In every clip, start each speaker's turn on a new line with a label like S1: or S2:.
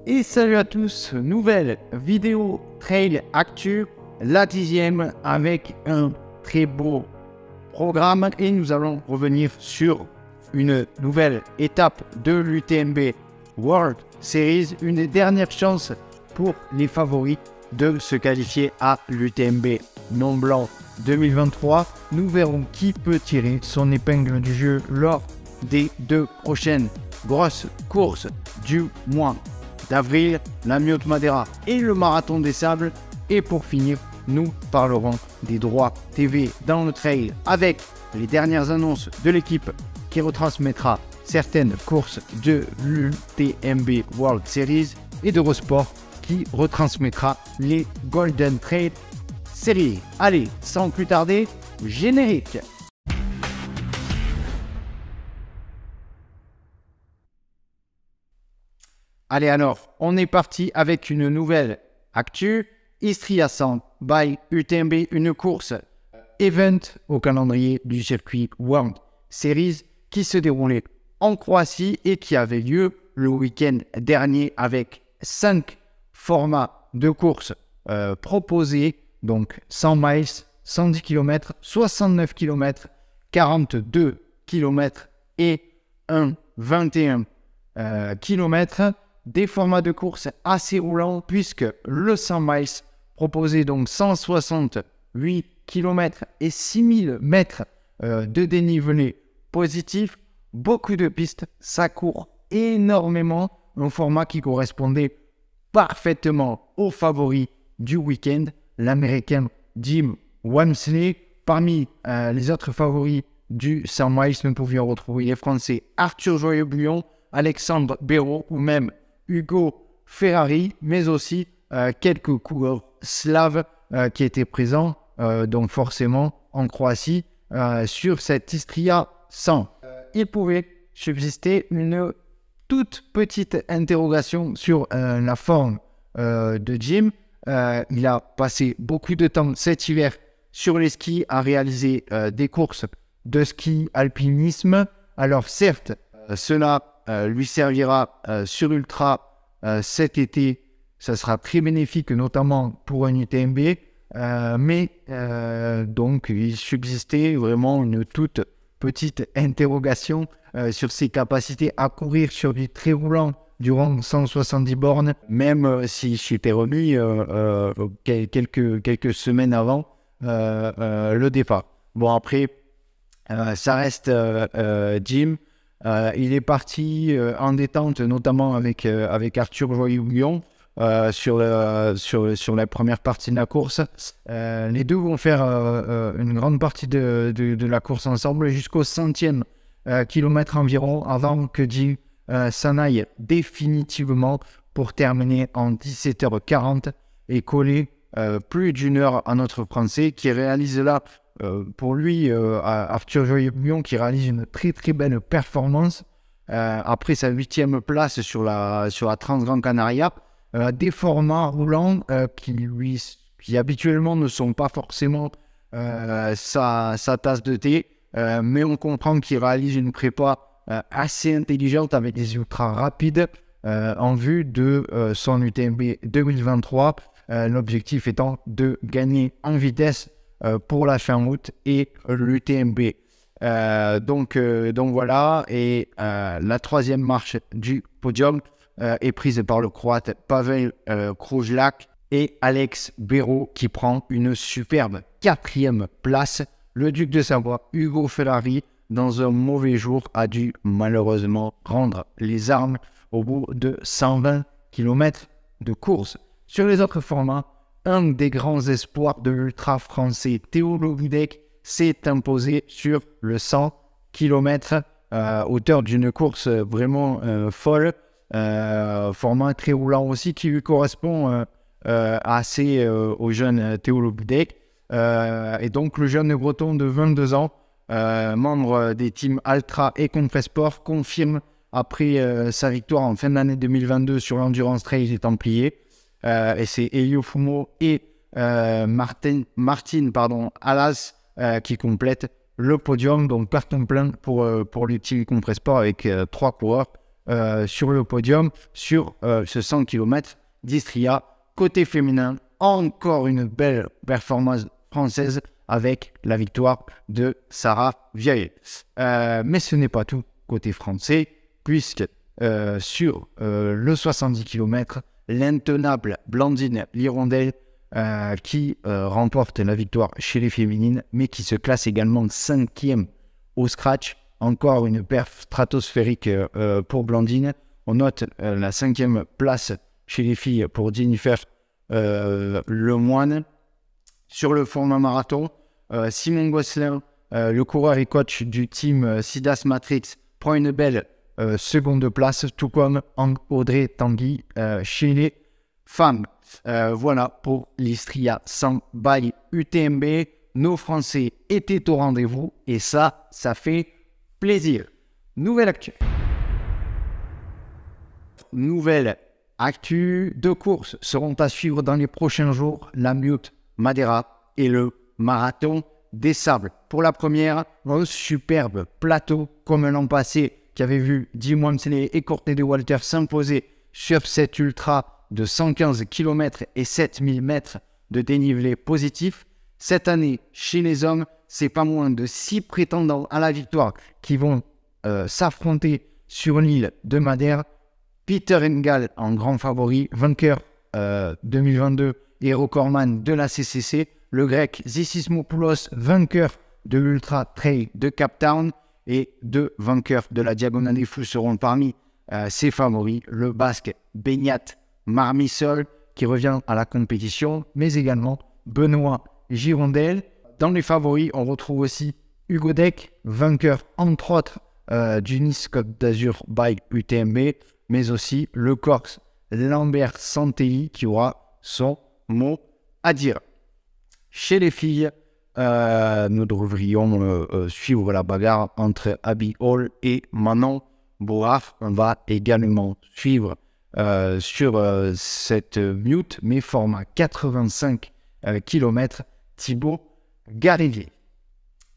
S1: Et salut à tous, nouvelle vidéo trail actu, la 10e avec un très beau programme et nous allons revenir sur une nouvelle étape de l'UTMB World Series, une des dernières chances pour les favoris de se qualifier à l'UTMB Mont Blanc 2023. Nous verrons qui peut tirer son épingle du jeu lors des 2 prochaines grosses courses du mois d'avril, la Mute Madeira et le Marathon des Sables. Et pour finir, nous parlerons des droits TV dans le trail avec les dernières annonces de l'équipe qui retransmettra certaines courses de l'UTMB World Series et d'Eurosport qui retransmettra les Golden Trail Series. Allez, sans plus tarder, générique. Allez alors, on est parti avec une nouvelle actu. Istria 100 by UTMB, une course event au calendrier du circuit World Series qui se déroulait en Croatie et qui avait lieu le week-end dernier avec 5 formats de courses proposés. Donc 100 miles, 110 km, 69 km, 42 km et un 21 km. Des formats de course assez roulants puisque le 100 miles proposait donc 168 km et 6000 mètres de dénivelé positif. Beaucoup de pistes, ça court énormément. Un format qui correspondait parfaitement aux favoris du week-end, l'américain Jim Walmsley. Parmi les autres favoris du 100 miles, nous pouvions retrouver les Français Arthur Joyeux-Bouillon, Alexandre Béraud ou même Hugo Ferrari, mais aussi quelques coureurs slaves qui étaient présents, donc forcément en Croatie, sur cette Istria 100. Il pouvait subsister une toute petite interrogation sur la forme de Jim. Il a passé beaucoup de temps cet hiver sur les skis à réaliser des courses de ski alpinisme. Alors certes, cela lui servira sur Ultra cet été. Ça sera très bénéfique, notamment pour un UTMB. Mais donc, il subsistait vraiment une toute petite interrogation sur ses capacités à courir sur du très roulant durant 170 bornes, même si j'étais remis quelques semaines avant le départ. Bon, après, ça reste Jim. Il est parti en détente, notamment avec Arthur Joyeux-Bouillon sur la première partie de la course. Les deux vont faire une grande partie de la course ensemble jusqu'au 100e kilomètre environ avant que Jim s'en aille définitivement pour terminer en 17h40 et coller plus d'une heure à notre Français qui réalise là pour lui, Arthur Joyeux-Bouillon qui réalise une très très belle performance après sa 8e place sur la Transgran Canaria. Des formats roulants qui habituellement ne sont pas forcément sa tasse de thé, mais on comprend qu'il réalise une prépa assez intelligente avec des ultras rapides en vue de son UTMB 2023. L'objectif étant de gagner en vitesse pour la fin août et l'UTMB. Donc voilà, et la 3e marche du podium est prise par le Croate Pavel Krujlak et Alex Béraud qui prend une superbe 4e place. Le duc de Savoie, Hugo Ferrari, dans un mauvais jour, a dû malheureusement rendre les armes au bout de 120 km de course. Sur les autres formats, un des grands espoirs de l'ultra français, Théo Lobudek, s'est imposé sur le 100 km, auteur d'une course vraiment folle, format très roulant aussi qui lui correspond assez au jeune Théo Lobudek. Et donc le jeune breton de 22 ans, membre des teams Altra et Compresport, confirme après sa victoire en fin d'année 2022 sur l'Endurance Trail des Templiers. Et c'est Elio Fumo et Martin Alas qui complètent le podium. Donc carton plein pour le team Compresport avec 3 coureurs sur le podium sur ce 100 km d'Istria. Côté féminin, encore une belle performance française avec la victoire de Sarah Vialet. Mais ce n'est pas tout côté français, puisque sur le 70 km, l'intenable Blandine Lirondelle qui remporte la victoire chez les féminines, mais qui se classe également 5e au scratch. Encore une perf stratosphérique pour Blandine. On note la 5e place chez les filles pour Jennifer Lemoine. Sur le format marathon, Simon Gosselin, le coureur et coach du team Sidas Matrix, prend une belle seconde place, tout comme Audrey Tanguy chez les femmes. Voilà pour l'Istria 100 by UTMB. Nos Français étaient au rendez-vous et ça fait plaisir. Nouvelle actu. Nouvelle actu. 2 courses seront à suivre dans les prochains jours. La Mute Madeira et le Marathon des Sables. Pour la première, un superbe plateau comme l'an passé qui avait vu Jim Wamsley et Courtney de Walter s'imposer sur cet ultra de 115 km et 7000 mètres de dénivelé positif. Cette année, chez les hommes, c'est pas moins de 6 prétendants à la victoire qui vont s'affronter sur l'île de Madère. Peter Engel en grand favori, vainqueur 2022 et recordman de la CCC. Le grec Zissismopoulos, vainqueur de l'Ultra Trail de Cape Town. Et 2 vainqueurs de la Diagonale des Fous seront parmi ses favoris. Le basque Beñat Marmisol qui revient à la compétition, mais également Benoît Girondel. Dans les favoris, on retrouve aussi Hugo Deck, vainqueur entre autres du Nice Côte d'Azur by UTMB, mais aussi le Corse Lambert Santelli qui aura son mot à dire. Chez les filles, nous devrions suivre la bagarre entre Abby Hall et Manon Board. On va également suivre sur cette mute, mais format 85 km, Thibaut Garivier.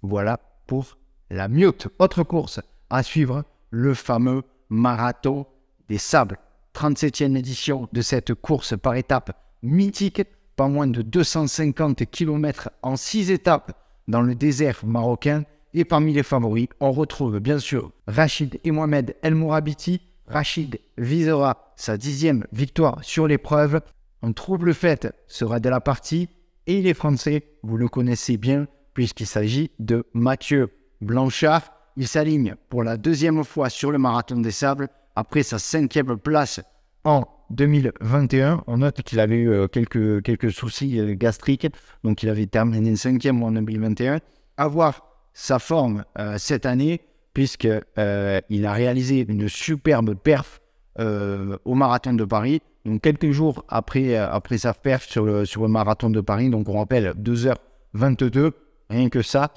S1: Voilà pour la mute. Autre course à suivre, le fameux Marathon des Sables. 37e édition de cette course par étapes mythique. Pas moins de 250 km en 6 étapes dans le désert marocain. Et parmi les favoris, on retrouve bien sûr Rachid et Mohamed El Mourabiti. Rachid visera sa 10e victoire sur l'épreuve. Un trouble fête sera de la partie. Et il est français, vous le connaissez bien, puisqu'il s'agit de Mathieu Blanchard. Il s'aligne pour la 2e fois sur le Marathon des Sables, après sa 5e place en 2021. On note qu'il avait eu quelques soucis gastriques, donc il avait terminé 5e en 2021. À voir sa forme cette année, puisqu'il a réalisé une superbe perf au Marathon de Paris. Donc quelques jours après sa perf sur le Marathon de Paris, donc on rappelle 2h22, rien que ça.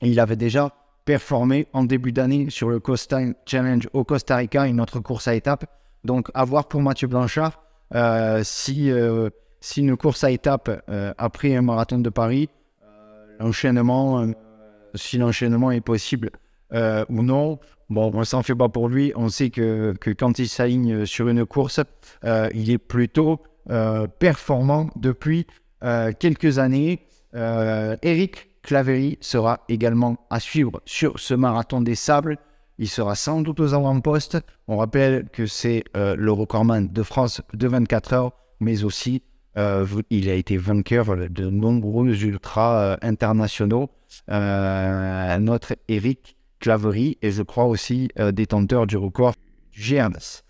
S1: Il avait déjà performé en début d'année sur le Costa Challenge au Costa Rica, une autre course à étapes. Donc, à voir pour Mathieu Blanchard si une course à étapes après un marathon de Paris, si l'enchaînement est possible ou non. Bon, on s'en fait pas pour lui. On sait que quand il s'aligne sur une course, il est plutôt performant depuis quelques années. Eric Claverie sera également à suivre sur ce Marathon des Sables. Il sera sans doute aux avant-postes. On rappelle que c'est le recordman de France de 24 heures, mais aussi il a été vainqueur de nombreux ultras internationaux. Notre Eric Claverie est, je crois, aussi détenteur du record du GMS.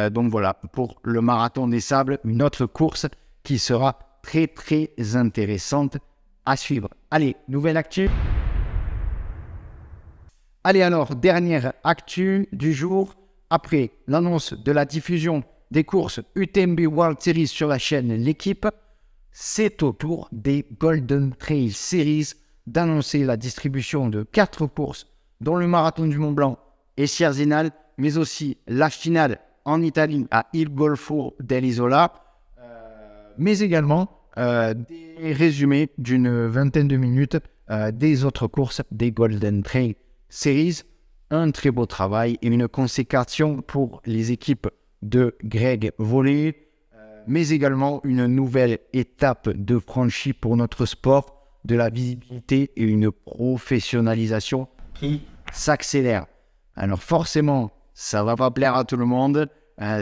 S1: Donc voilà, pour le Marathon des Sables, une autre course qui sera très très intéressante à suivre. Allez, nouvelle actu. Allez alors, dernière actu du jour. Après l'annonce de la diffusion des courses UTMB World Series sur la chaîne L'Équipe, c'est au tour des Golden Trail Series d'annoncer la distribution de 4 courses, dont le Marathon du Mont Blanc et Sierzinal, mais aussi la finale en Italie à Il Golfo dell'Isola, mais également des résumés d'une vingtaine de minutes des autres courses des Golden Trail Series. un très beau travail et une consécration pour les équipes de Greg Volley, mais également une nouvelle étape de franchie pour notre sport, de la visibilité et une professionnalisation qui s'accélère. Alors forcément, ça va pas plaire à tout le monde,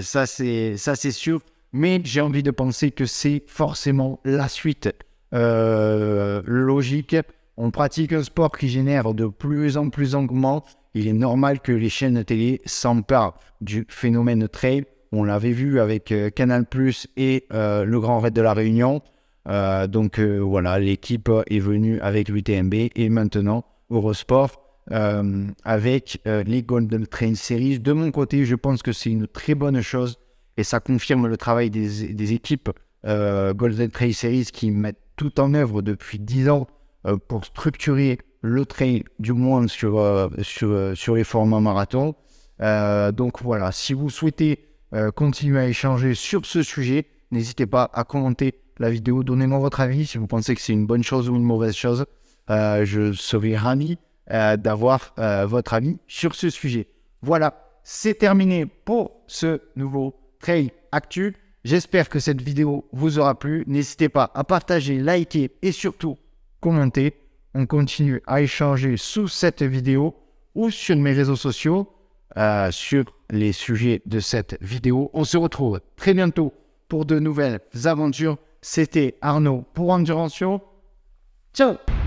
S1: ça c'est sûr, mais j'ai envie de penser que c'est forcément la suite logique. On pratique un sport qui génère de plus en plus d'engouement. Il est normal que les chaînes de télé s'emparent du phénomène trail. On l'avait vu avec Canal+ et le Grand Raid de la Réunion. Donc voilà, l'équipe est venue avec l'UTMB et maintenant Eurosport avec les Golden Trail Series. De mon côté, je pense que c'est une très bonne chose et ça confirme le travail des équipes Golden Trail Series qui mettent tout en œuvre depuis 10 ans pour structurer le trail du monde sur les formats marathon. Donc voilà, si vous souhaitez continuer à échanger sur ce sujet, n'hésitez pas à commenter la vidéo, donnez-moi votre avis si vous pensez que c'est une bonne chose ou une mauvaise chose. Je serai ravi d'avoir votre avis sur ce sujet. Voilà, c'est terminé pour ce nouveau Trail Actu. J'espère que cette vidéo vous aura plu. N'hésitez pas à partager, liker et surtout commenter. On continue à échanger sous cette vidéo ou sur mes réseaux sociaux sur les sujets de cette vidéo. On se retrouve très bientôt pour de nouvelles aventures. C'était Arnaud pour Endurance. Ciao!